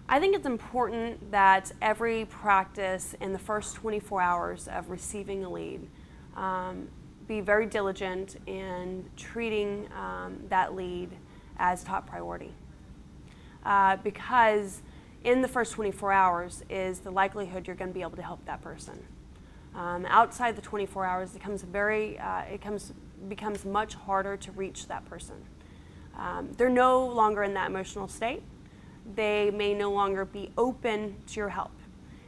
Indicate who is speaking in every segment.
Speaker 1: I think it's important that every practice in the first 24 hours of receiving a lead be very diligent in treating that lead as top priority. Because in the first 24 hours is the likelihood you're going to be able to help that person. Outside the 24 hours, it becomes much harder to reach that person. They're no longer in that emotional state. They may no longer be open to your help.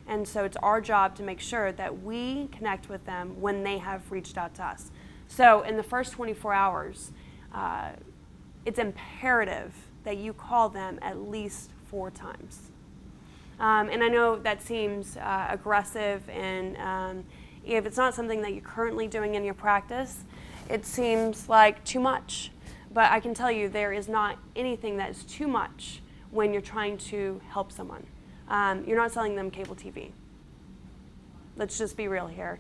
Speaker 1: And so it's our job to make sure that we connect with them when they have reached out to us. So in the first 24 hours, it's imperative that you call them at least 4 times. And I know that seems aggressive, and if it's not something that you're currently doing in your practice, it seems like too much. But I can tell you there is not anything that is too much when you're trying to help someone. You're not selling them cable TV. Let's just be real here.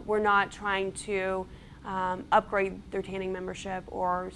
Speaker 1: We're not trying to upgrade their tanning membership or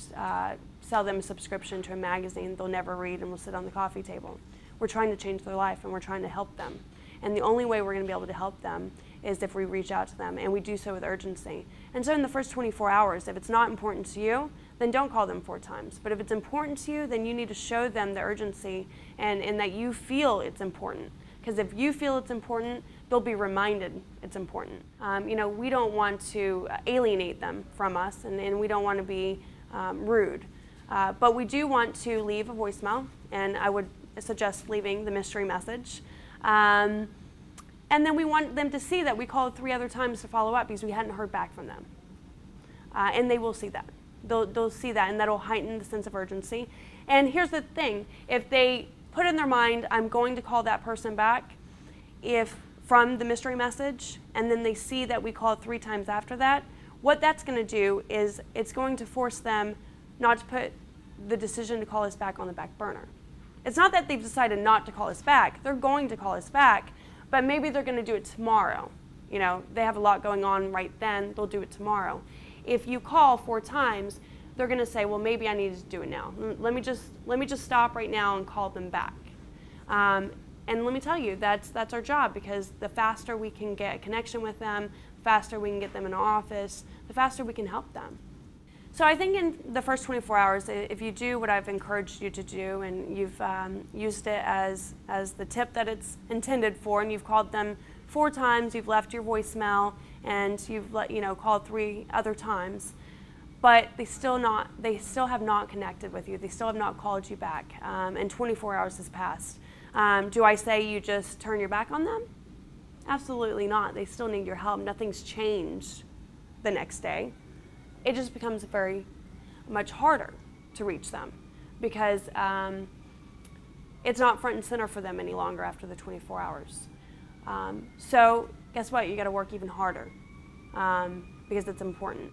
Speaker 1: sell them a subscription to a magazine they'll never read and will sit on the coffee table. We're trying to change their life, and we're trying to help them. And the only way we're going to be able to help them is if we reach out to them, and we do so with urgency. And so in the first 24 hours, if it's not important to you, then don't call them 4 times. But if it's important to you, then you need to show them the urgency and that you feel it's important. Because if you feel it's important, they'll be reminded it's important. We don't want to alienate them from us, and we don't want to be rude. But we do want to leave a voicemail, and I would suggest leaving the mystery message. And then we want them to see that we called 3 other times to follow up because we hadn't heard back from them. And they will see that. They'll see that, and that'll heighten the sense of urgency. And here's the thing. If they put in their mind, I'm going to call that person back, from the mystery message, and then they see that we called 3 times after that, what that's going to do is it's going to force them not to put the decision to call us back on the back burner. It's not that they've decided not to call us back. They're going to call us back, but maybe they're going to do it tomorrow. They have a lot going on right then. They'll do it tomorrow. If you call 4 times, they're going to say, well, maybe I need to do it now. Let me just stop right now and call them back. And let me tell you, that's our job, because the faster we can get a connection with them, the faster we can get them in our office, the faster we can help them. So I think in the first 24 hours, if you do what I've encouraged you to do, and you've used it as the tip that it's intended for, and you've called them 4 times, you've left your voicemail, and you've called 3 other times, but they still have not connected with you. They still have not called you back, and 24 hours has passed. Do I say you just turn your back on them? Absolutely not. They still need your help. Nothing's changed the next day. It just becomes very much harder to reach them, because it's not front and center for them any longer after the 24 hours. So guess what? You got to work even harder, because it's important.